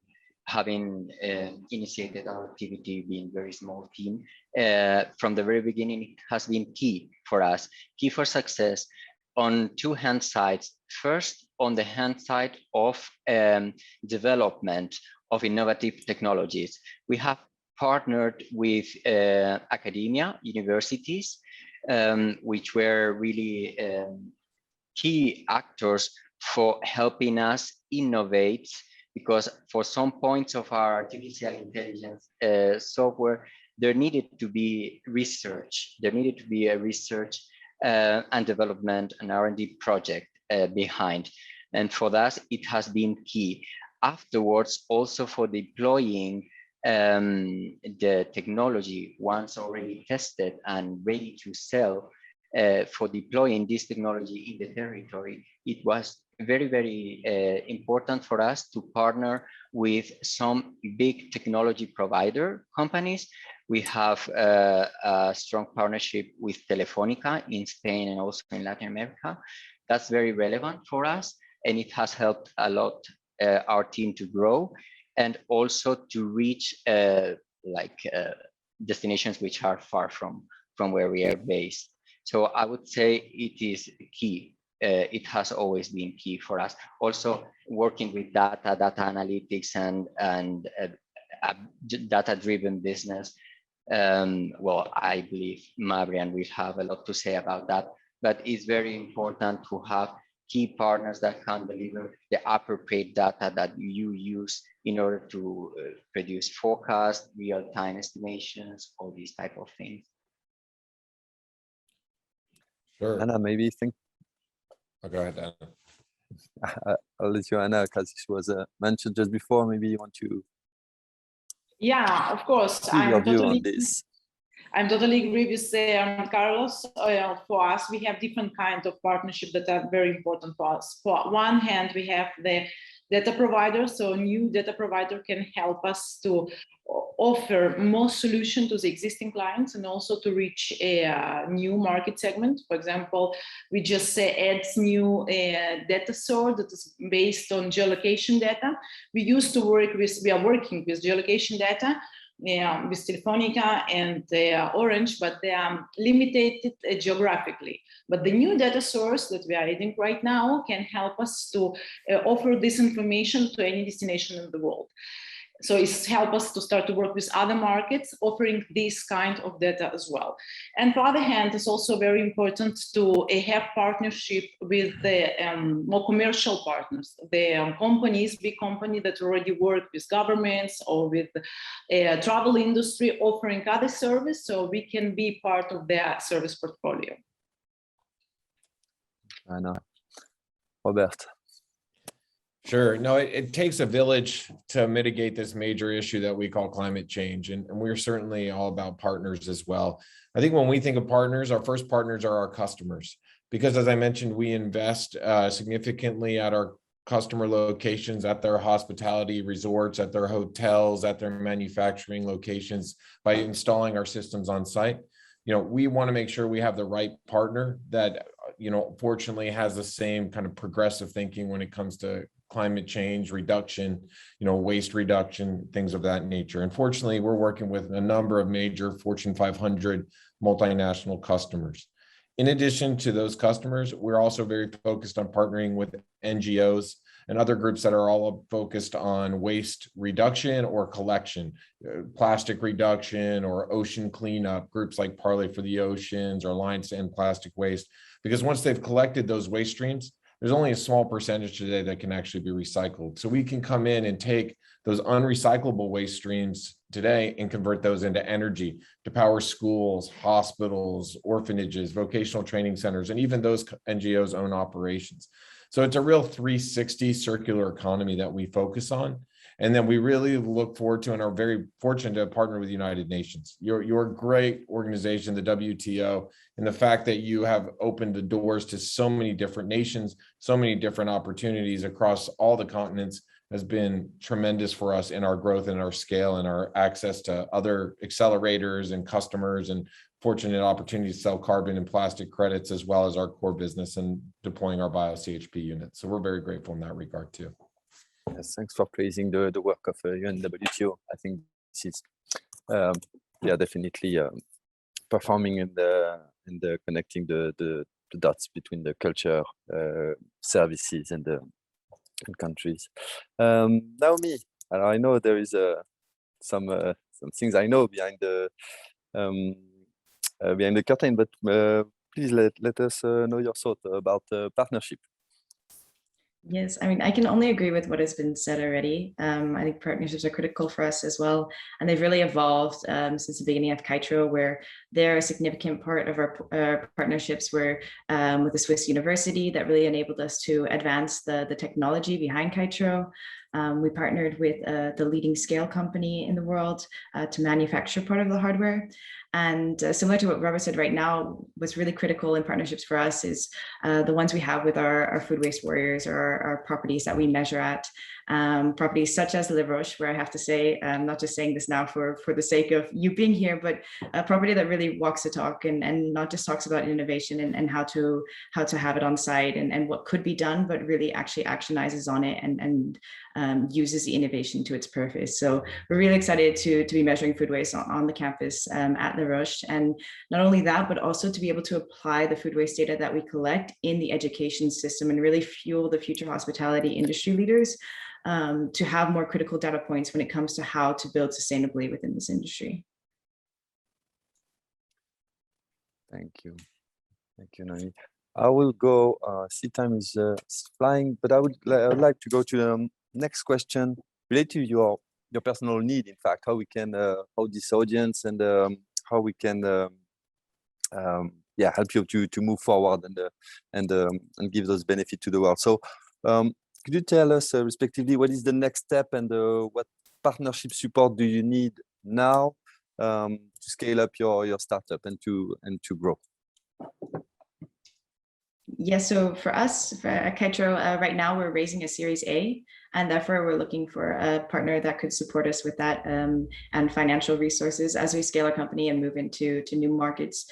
having initiated our activity, being a very small team. From the very beginning, it has been key for us, key for success on two hand sides. First, on the hand side of development of innovative technologies. We have partnered with academia, universities, which were really key actors for helping us innovate, because for some points of our artificial intelligence software, there needed to be research. There needed to be a research and development and R&D project behind. And for that, it has been key. Afterwards, also for deploying the technology once already tested and ready to sell, for deploying this technology in the territory, it was very, very important for us to partner with some big technology provider companies. We have a strong partnership with Telefónica in Spain and also in Latin America. That's very relevant for us, and it has helped a lot our team to grow and also to reach destinations which are far from where we are based. So I would say it is key. It has always been key for us. Also working with data analytics and data-driven business. Well, I believe Mabryan will have a lot to say about that, but it's very important to have key partners that can deliver the appropriate data that you use in order to produce forecasts, real-time estimations, all these type of things. Sure. Anna, maybe think. Oh, go ahead, Anna. I'll let you, Anna, because she was mentioned just before. Maybe you want to. Yeah, of course. Your view on this. I'm totally agree with Carlos. For us, we have different kinds of partnerships that are very important for us. For one hand, we have the data provider. So a new data provider can help us to offer more solution to the existing clients and also to reach a new market segment. For example, we just adds new data source that is based on geolocation data. We are working with geolocation data with Telefónica and Orange, but they are limited geographically. But the new data source that we are adding right now can help us to offer this information to any destination in the world. So it's help us to start to work with other markets, offering this kind of data as well. And for other hand, it's also very important to have partnership with the more commercial partners, the companies, big company that already work with governments or with travel industry, offering other service, so we can be part of their service portfolio. I know. Robert. Sure. No, it takes a village to mitigate this major issue that we call climate change. And we're certainly all about partners as well. I think when we think of partners, our first partners are our customers, because as I mentioned, we invest significantly at our customer locations, at their hospitality resorts, at their hotels, at their manufacturing locations by installing our systems on site. You know, we want to make sure we have the right partner that fortunately has the same kind of progressive thinking when it comes to climate change reduction, waste reduction, things of that nature. Unfortunately, we're working with a number of major Fortune 500 multinational customers. In addition to those customers, we're also very focused on partnering with NGOs and other groups that are all focused on waste reduction or collection, plastic reduction or ocean cleanup, groups like Parley for the Oceans or Alliance to End Plastic Waste. Because once they've collected those waste streams, there's only a small percentage today that can actually be recycled. So we can come in and take those unrecyclable waste streams today and convert those into energy to power schools, hospitals, orphanages, vocational training centers, and even those NGOs' own operations. So it's a real 360 circular economy that we focus on. And then we really look forward to and are very fortunate to partner with the United Nations. You're a great organization, the WTO, and the fact that you have opened the doors to so many different nations, so many different opportunities across all the continents has been tremendous for us in our growth and our scale and our access to other accelerators and customers and fortunate opportunities to sell carbon and plastic credits, as well as our core business and deploying our bio-CHP units. So we're very grateful in that regard too. Yes, thanks for praising the work of UNWTO. I think this is, definitely performing in the connecting the dots between the culture, services, and countries. Naomi, I know there is some things I know behind the curtain, but please let us know your thought about partnership. Yes, I mean, I can only agree with what has been said already. I think partnerships are critical for us as well. And they've really evolved since the beginning of Kitro, where they're a significant part of our partnerships were with the Swiss university that really enabled us to advance the technology behind Kitro. We partnered with the leading scale company in the world to manufacture part of the hardware. And similar to what Robert said right now, what's really critical in partnerships for us is the ones we have with our food waste warriors or our properties that we measure at. Properties such as Le Roche, where I have to say, I'm not just saying this now for the sake of you being here, but a property that really walks the talk and not just talks about innovation and how to have it on site and what could be done, but really actually actionizes on it and uses the innovation to its purpose. So we're really excited to be measuring food waste on the campus at Le Roche. And not only that, but also to be able to apply the food waste data that we collect in the education system and really fuel the future hospitality industry leaders to have more critical data points when it comes to how to build sustainably within this industry. Thank you, Naomi. I will go, see time is flying, but I would like to go to the next question related to your personal need, in fact, how we can, how this audience and how we can help you to move forward and give those benefits to the world. So could you tell us respectively what is the next step and what partnership support do you need now to scale up your startup and to grow? Yeah, so for us, at Kitro, right now we're raising a Series A, and therefore we're looking for a partner that could support us with that and financial resources as we scale our company and move into new markets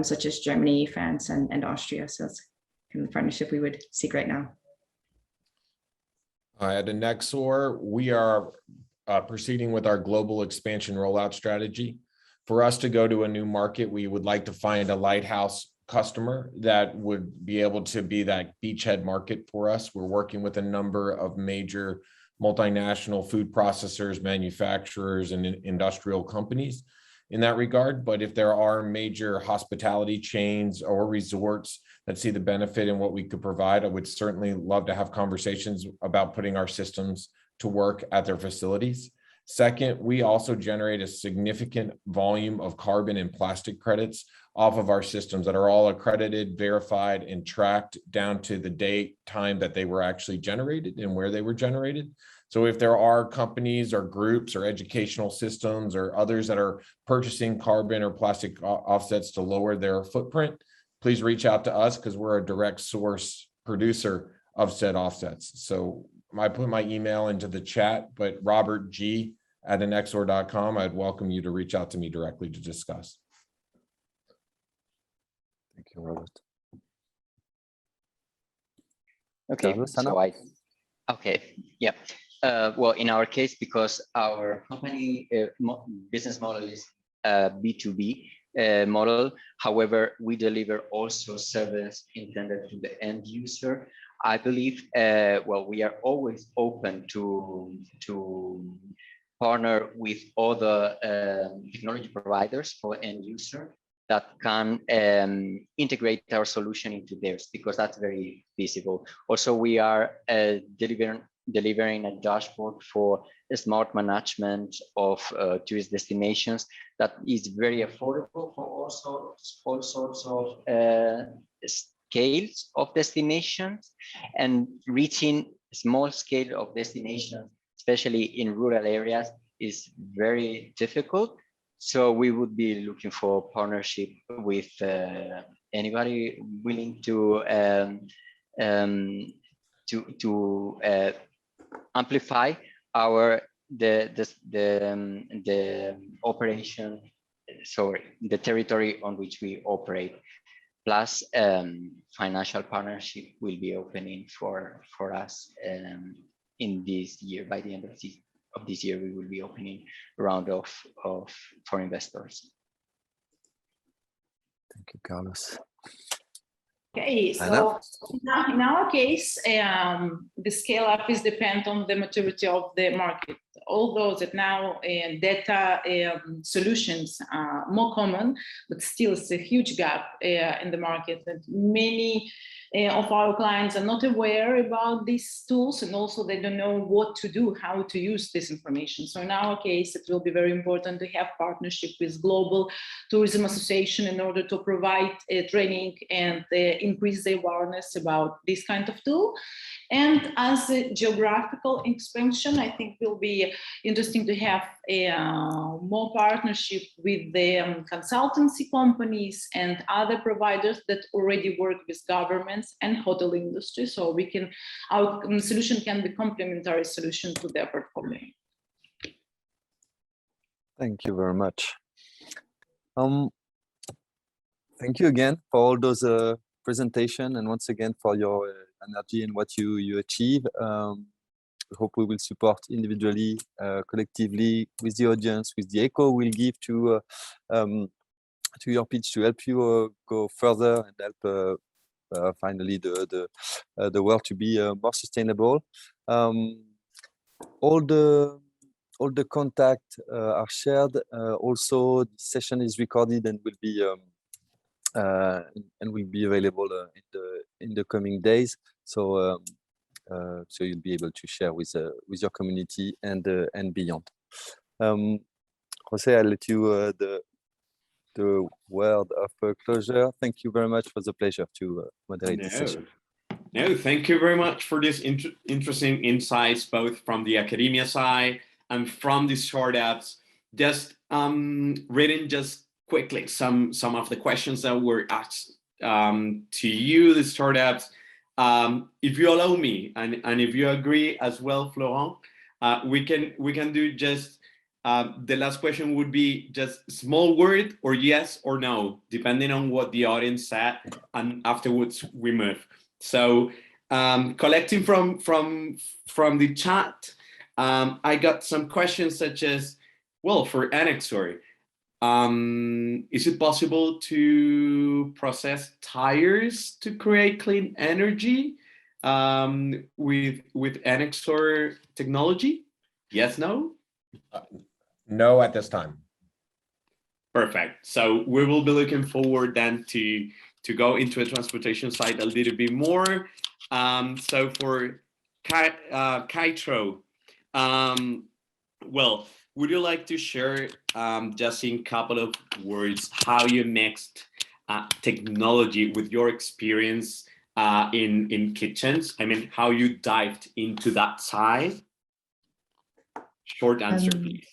such as Germany, France, and Austria. So that's kind of the partnership we would seek right now. At Annexor, we are proceeding with our global expansion rollout strategy. For us to go to a new market, we would like to find a lighthouse customer that would be able to be that beachhead market for us. We're working with a number of major multinational food processors, manufacturers, and industrial companies in that regard. But if there are major hospitality chains or resorts that see the benefit in what we could provide, I would certainly love to have conversations about putting our systems to work at their facilities. Second, we also generate a significant volume of carbon and plastic credits off of our systems that are all accredited, verified, and tracked down to the date, time that they were actually generated and where they were generated. So if there are companies or groups or educational systems or others that are purchasing carbon or plastic offsets to lower their footprint, please reach out to us because we're a direct source producer of said offsets. So I put my email into the chat, but robertg@annexor.com, I'd welcome you to reach out to me directly to discuss. Thank you, Robert. Okay, yeah. Well, in our case, because our company business model is B2B model, however, we deliver also service intended to the end user. I believe, well, we are always open to partner with other technology providers for end user that can integrate our solution into theirs, because that's very visible. Also, we are delivering a dashboard for smart management of tourist destinations that is very affordable for all sorts of scales of destinations, and reaching small scale of destinations, especially in rural areas, is very difficult. So we would be looking for partnership with anybody willing to amplify the operation, sorry, the territory on which we operate. Plus, financial partnership will be opening for us in this year. By the end of this year, we will be opening a round of for investors. Thank you, Carlos. Okay, so in our case, the scale up is dependent on the maturity of the market. Although that now data solutions are more common, but still it's a huge gap in the market, and many of our clients are not aware about these tools, and also they don't know what to do, how to use this information. So in our case, it will be very important to have partnership with Global Tourism Association in order to provide training and increase the awareness about this kind of tool. And as a geographical expansion, I think will be interesting to have more partnership with the consultancy companies and other providers that already work with governments and hotel industry. So we can, our solution can be complementary solution to their portfolio. Thank you very much. Thank you again for all those presentation, and once again for your energy and what you achieve. I hope we will support individually, collectively, with the audience, with the echo we'll give to your pitch to help you go further and help finally the world to be more sustainable. All the contact are shared. Also, the session is recorded and will be available in the coming days. So so you'll be able to share with your community and beyond. Jose, I'll let you the word of closure. Thank you very much. It was a pleasure to moderate this session. No, thank you very much for this interesting insights, both from the academia side and from the startups. Just reading just quickly some of the questions that were asked to you, the startups. If you allow me, and if you agree as well, Florent, we can do just the last question would be just small word or yes or no, depending on what the audience said, and afterwards we move. So collecting from the chat, I got some questions such as, well, for Annexor, is it possible to process tires to create clean energy with Annexor technology? Yes, no? No, at this time. Perfect. So we will be looking forward then to go into a transportation side a little bit more. So for Kaitro, well, would you like to share just in a couple of words how you mixed technology with your experience in kitchens? I mean, how you dived into that side? Short answer, please.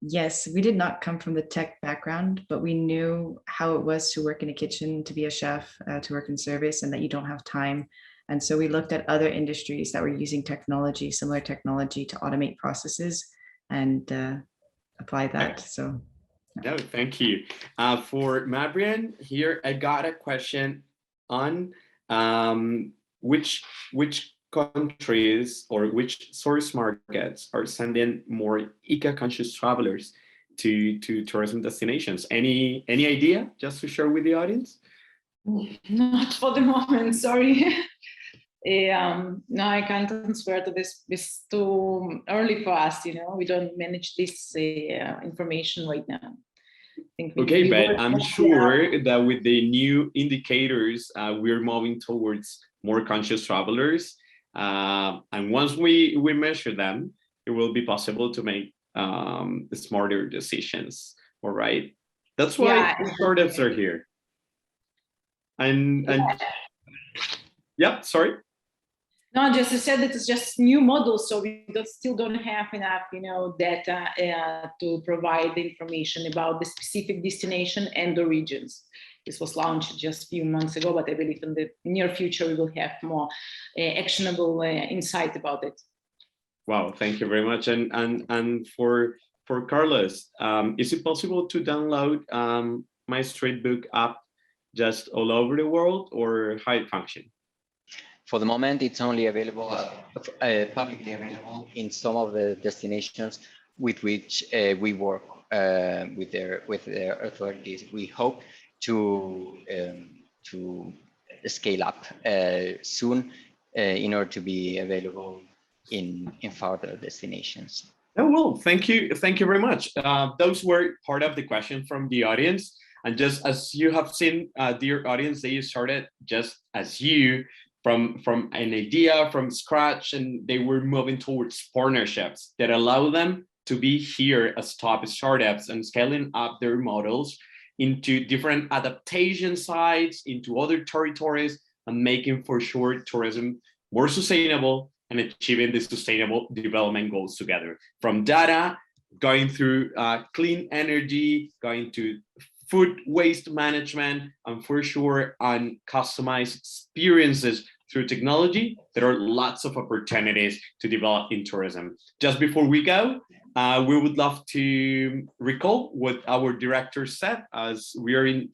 Yes, we did not come from the tech background, but we knew how it was to work in a kitchen, to be a chef, to work in service, and that you don't have time. And so we looked at other industries that were using technology, similar technology, to automate processes and apply that. So no, thank you. For Mabryan, here I got a question on which countries or which source markets are sending more eco-conscious travelers to tourism destinations? Any idea, just to share with the audience? Not for the moment, sorry. No, I can't answer to this. It's too early for us, we don't manage this information right now. Okay, but I'm sure that with the new indicators, we're moving towards more conscious travelers. And once we measure them, it will be possible to make smarter decisions. All right. That's why startups are here. And yeah, sorry. No, just I said that it's just new models, so we still don't have enough, data to provide the information about the specific destination and the regions. This was launched just a few months ago, but I believe in the near future we will have more actionable insight about it. Wow, thank you very much. And for Carlos, is it possible to download my Streetbook app just all over the world, or how it functions? For the moment, it's only available, publicly available in some of the destinations with which we work with their authorities. We hope to scale up soon in order to be available in further destinations. Oh, well, thank you very much. Those were part of the question from the audience, and just as you have seen, dear audience, they started just as you. From an idea from scratch, and they were moving towards partnerships that allow them to be here as top startups and scaling up their models into different adaptation sites, into other territories, and making for sure tourism more sustainable and achieving the sustainable development goals together. From data, going through clean energy, going to food waste management, and for sure on customized experiences through technology. There are lots of opportunities to develop in tourism. Just before we go, we would love to recall what our director said, as we are in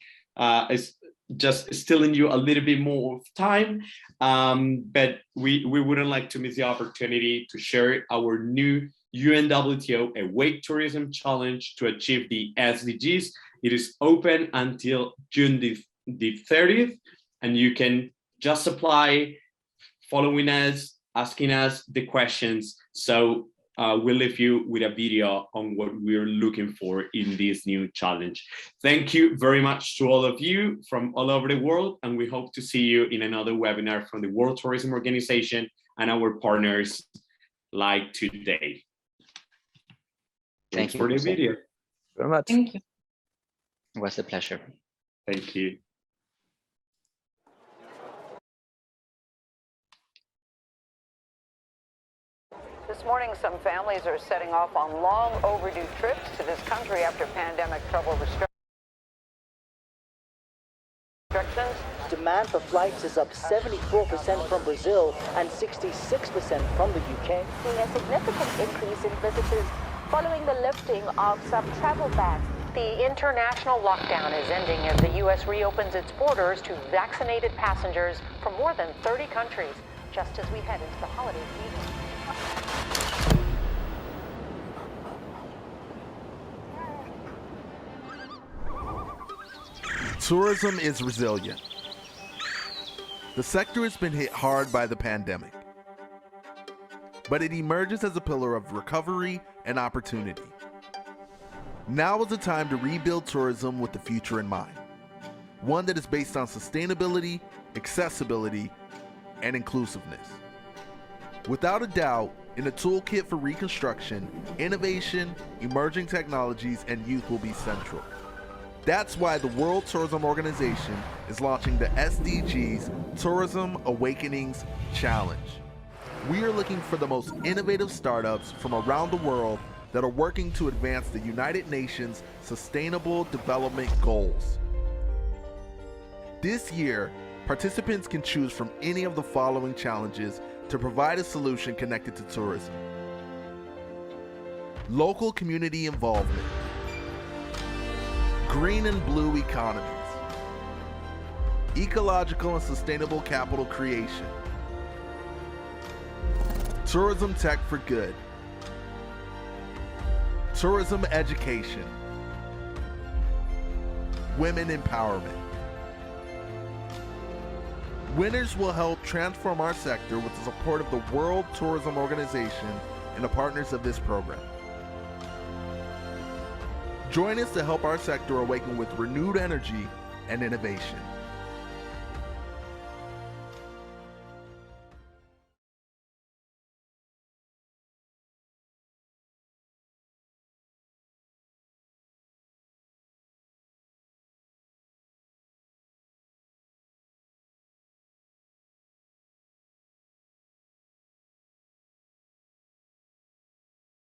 just stealing you a little bit more of time, but we wouldn't like to miss the opportunity to share our new UNWTO Awake Tourism Challenge to achieve the SDGs. It is open until June the 30th, and you can just apply, following us, asking us the questions. So we'll leave you with a video on what we're looking for in this new challenge. Thank you very much to all of you from all over the world, and we hope to see you in another webinar from the World Tourism Organization and our partners like today. Thanks for the video. Very much. Thank you. It was a pleasure. Thank you. This morning, some families are setting off on long overdue trips to this country after pandemic travel restrictions. Demand for flights is up 74% from Brazil and 66% from the UK. Seeing a significant increase in visitors following the lifting of some travel bans. The international lockdown is ending as the U.S. reopens its borders to vaccinated passengers from more than 30 countries, just as we head into the holiday season. Tourism is resilient. The sector has been hit hard by the pandemic, but it emerges as a pillar of recovery and opportunity. Now is the time to rebuild tourism with the future in mind, one that is based on sustainability, accessibility, and inclusiveness. Without a doubt, in a toolkit for reconstruction, innovation, emerging technologies, and youth will be central. That's why the World Tourism Organization is launching the SDGs Tourism Awakenings Challenge. We are looking for the most innovative startups from around the world that are working to advance the United Nations Sustainable Development Goals. This year, participants can choose from any of the following challenges to provide a solution connected to tourism. Local community involvement, green and blue economies, ecological and sustainable capital creation, tourism tech for good, tourism education, women empowerment. Winners will help transform our sector with the support of the World Tourism Organization and the partners of this program. Join us to help our sector awaken with renewed energy and innovation.